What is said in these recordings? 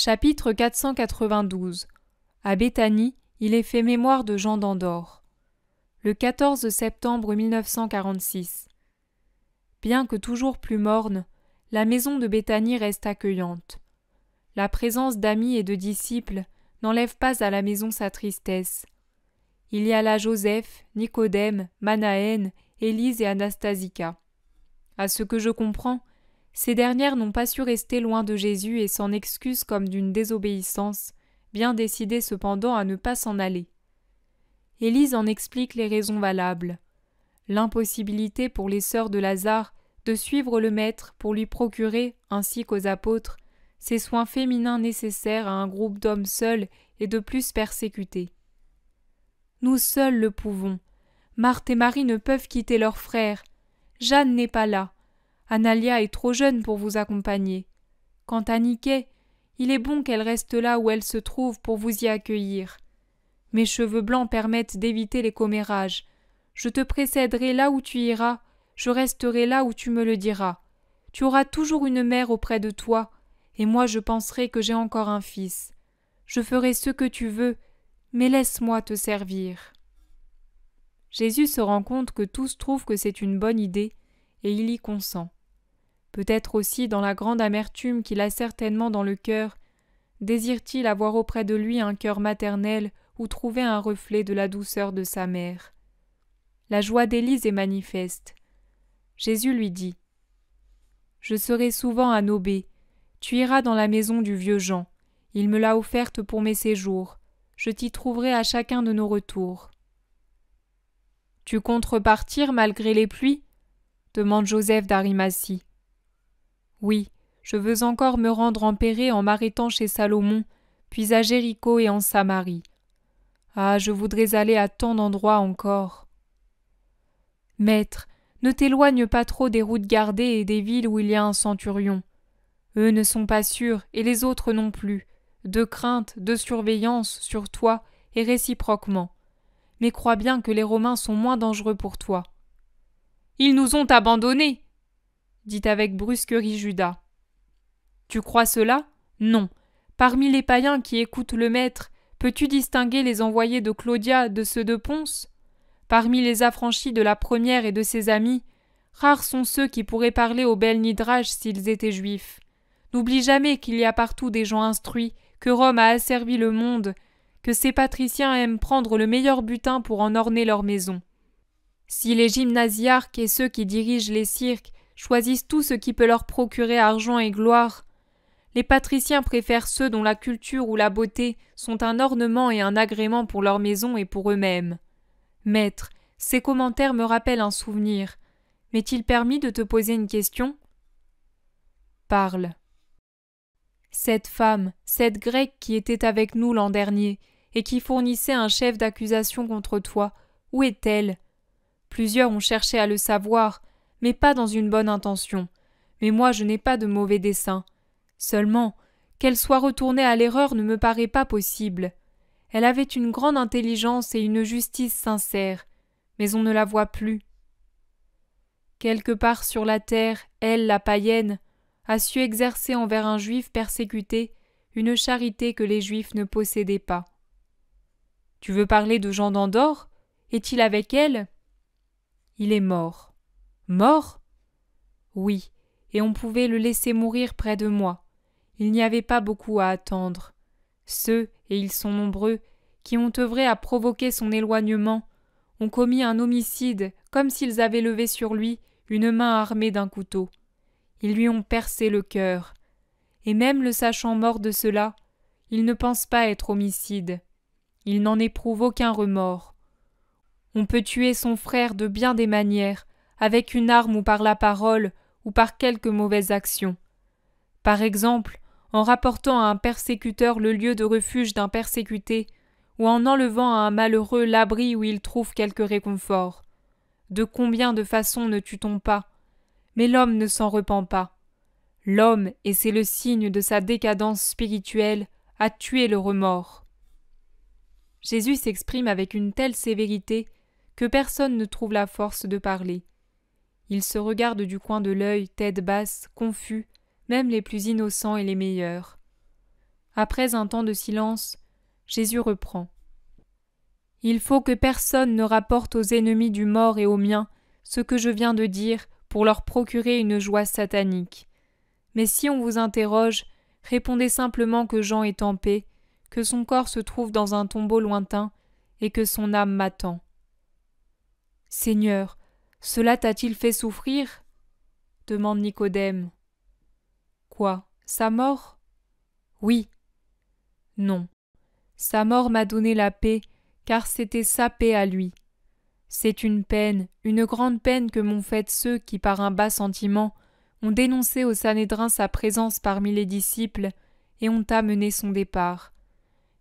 Chapitre 492. À Béthanie, il est fait mémoire de Jean d'Andorre. Le 14 septembre 1946. Bien que toujours plus morne, la maison de Béthanie reste accueillante. La présence d'amis et de disciples n'enlève pas à la maison sa tristesse. Il y a là Joseph, Nicodème, Manaën, Élise et Anastasica. À ce que je comprends, ces dernières n'ont pas su rester loin de Jésus et s'en excusent comme d'une désobéissance, bien décidées cependant à ne pas s'en aller. Élise en explique les raisons valables. L'impossibilité pour les sœurs de Lazare de suivre le Maître pour lui procurer, ainsi qu'aux apôtres, ces soins féminins nécessaires à un groupe d'hommes seuls et de plus persécutés. Nous seuls le pouvons. Marthe et Marie ne peuvent quitter leurs frères. Jeanne n'est pas là. Analia est trop jeune pour vous accompagner. Quant à Niquet, il est bon qu'elle reste là où elle se trouve pour vous y accueillir. Mes cheveux blancs permettent d'éviter les commérages. Je te précéderai là où tu iras, je resterai là où tu me le diras. Tu auras toujours une mère auprès de toi, et moi je penserai que j'ai encore un fils. Je ferai ce que tu veux, mais laisse-moi te servir. Jésus se rend compte que tous trouvent que c'est une bonne idée, et il y consent. Peut-être aussi dans la grande amertume qu'il a certainement dans le cœur, désire-t-il avoir auprès de lui un cœur maternel où trouver un reflet de la douceur de sa mère. La joie d'Élise est manifeste. Jésus lui dit « Je serai souvent à Nobé. Tu iras dans la maison du vieux Jean. Il me l'a offerte pour mes séjours. Je t'y trouverai à chacun de nos retours. » « Tu comptes repartir malgré les pluies ?» demande Joseph d'Arimathie. « Oui, je veux encore me rendre en Pérée en m'arrêtant chez Salomon, puis à Jéricho et en Samarie. Ah, je voudrais aller à tant d'endroits encore. » « Maître, ne t'éloigne pas trop des routes gardées et des villes où il y a un centurion. Eux ne sont pas sûrs, et les autres non plus. De crainte, de surveillance sur toi, et réciproquement. Mais crois bien que les Romains sont moins dangereux pour toi. »« Ils nous ont abandonnés !» dit avec brusquerie Judas. « Tu crois cela ? Non. Parmi les païens qui écoutent le Maître, peux-tu distinguer les envoyés de Claudia de ceux de Ponce ? Parmi les affranchis de la première et de ses amis, rares sont ceux qui pourraient parler au bel Nidrage s'ils étaient juifs. N'oublie jamais qu'il y a partout des gens instruits, que Rome a asservi le monde, que ces patriciens aiment prendre le meilleur butin pour en orner leur maison. Si les gymnasiarques et ceux qui dirigent les cirques choisissent tout ce qui peut leur procurer argent et gloire, les patriciens préfèrent ceux dont la culture ou la beauté sont un ornement et un agrément pour leur maison et pour eux-mêmes. Maître, ces commentaires me rappellent un souvenir. M'est-il permis de te poser une question ? Parle. Cette femme, cette Grecque qui était avec nous l'an dernier, et qui fournissait un chef d'accusation contre toi, où est-elle ? Plusieurs ont cherché à le savoir, mais pas dans une bonne intention. Mais moi je n'ai pas de mauvais dessein. Seulement, qu'elle soit retournée à l'erreur ne me paraît pas possible. Elle avait une grande intelligence et une justice sincère, mais on ne la voit plus. Quelque part sur la terre, elle, la païenne, a su exercer envers un juif persécuté une charité que les juifs ne possédaient pas. Tu veux parler de Jean d'Andorre ? Est-il avec elle ? Il est mort. Mort ? Oui, et on pouvait le laisser mourir près de moi. Il n'y avait pas beaucoup à attendre. Ceux, et ils sont nombreux, qui ont œuvré à provoquer son éloignement, ont commis un homicide comme s'ils avaient levé sur lui une main armée d'un couteau. Ils lui ont percé le cœur. Et même le sachant mort de cela, il ne pense pas être homicide. Il n'en éprouve aucun remords. On peut tuer son frère de bien des manières, avec une arme ou par la parole, ou par quelque mauvaise action. Par exemple, en rapportant à un persécuteur le lieu de refuge d'un persécuté, ou en enlevant à un malheureux l'abri où il trouve quelque réconfort. De combien de façons ne tue-t-on pas ? Mais l'homme ne s'en repent pas. L'homme, et c'est le signe de sa décadence spirituelle, a tué le remords. Jésus s'exprime avec une telle sévérité que personne ne trouve la force de parler. Il se regarde du coin de l'œil, tête basse, confus, même les plus innocents et les meilleurs. Après un temps de silence, Jésus reprend. Il faut que personne ne rapporte aux ennemis du mort et aux miens ce que je viens de dire pour leur procurer une joie satanique. Mais si on vous interroge, répondez simplement que Jean est en paix, que son corps se trouve dans un tombeau lointain et que son âme m'attend. Seigneur, cela t'a-t-il fait souffrir ? Demande Nicodème. Quoi, sa mort ? Oui. Non. Sa mort m'a donné la paix, car c'était sa paix à lui. C'est une peine, une grande peine que m'ont faite ceux qui, par un bas sentiment, ont dénoncé au Sanhédrin sa présence parmi les disciples et ont amené son départ.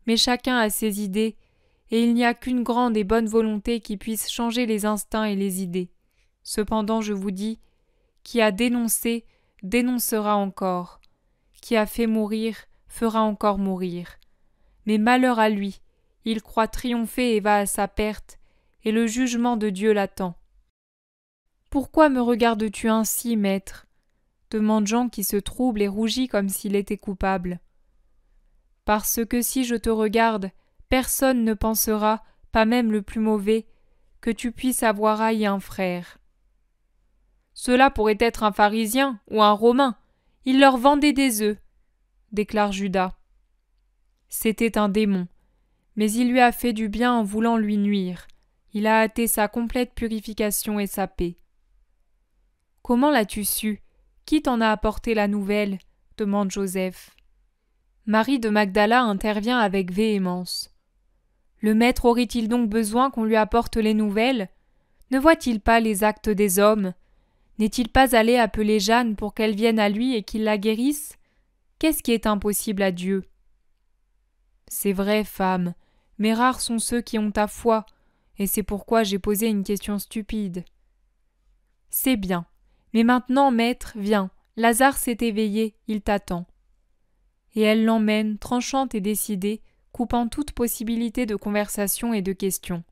Mais chacun a ses idées, et il n'y a qu'une grande et bonne volonté qui puisse changer les instincts et les idées. Cependant, je vous dis, qui a dénoncé, dénoncera encore. Qui a fait mourir, fera encore mourir. Mais malheur à lui, il croit triompher et va à sa perte, et le jugement de Dieu l'attend. « Pourquoi me regardes-tu ainsi, maître » demande Jean qui se trouble et rougit comme s'il était coupable. « Parce que si je te regarde, personne ne pensera, pas même le plus mauvais, que tu puisses avoir haï un frère. » Cela pourrait être un pharisien ou un romain. Il leur vendait des œufs, déclare Judas. C'était un démon, mais il lui a fait du bien en voulant lui nuire. Il a hâté sa complète purification et sa paix. Comment l'as-tu su ? Qui t'en a apporté la nouvelle ? Demande Joseph. Marie de Magdala intervient avec véhémence. Le maître aurait-il donc besoin qu'on lui apporte les nouvelles ? Ne voit-il pas les actes des hommes ? N'est-il pas allé appeler Jeanne pour qu'elle vienne à lui et qu'il la guérisse ? Qu'est-ce qui est impossible à Dieu ? C'est vrai, femme, mais rares sont ceux qui ont ta foi, et c'est pourquoi j'ai posé une question stupide. C'est bien. Mais maintenant, maître, viens, Lazare s'est éveillé, il t'attend. Et elle l'emmène, tranchante et décidée, coupant toute possibilité de conversation et de questions.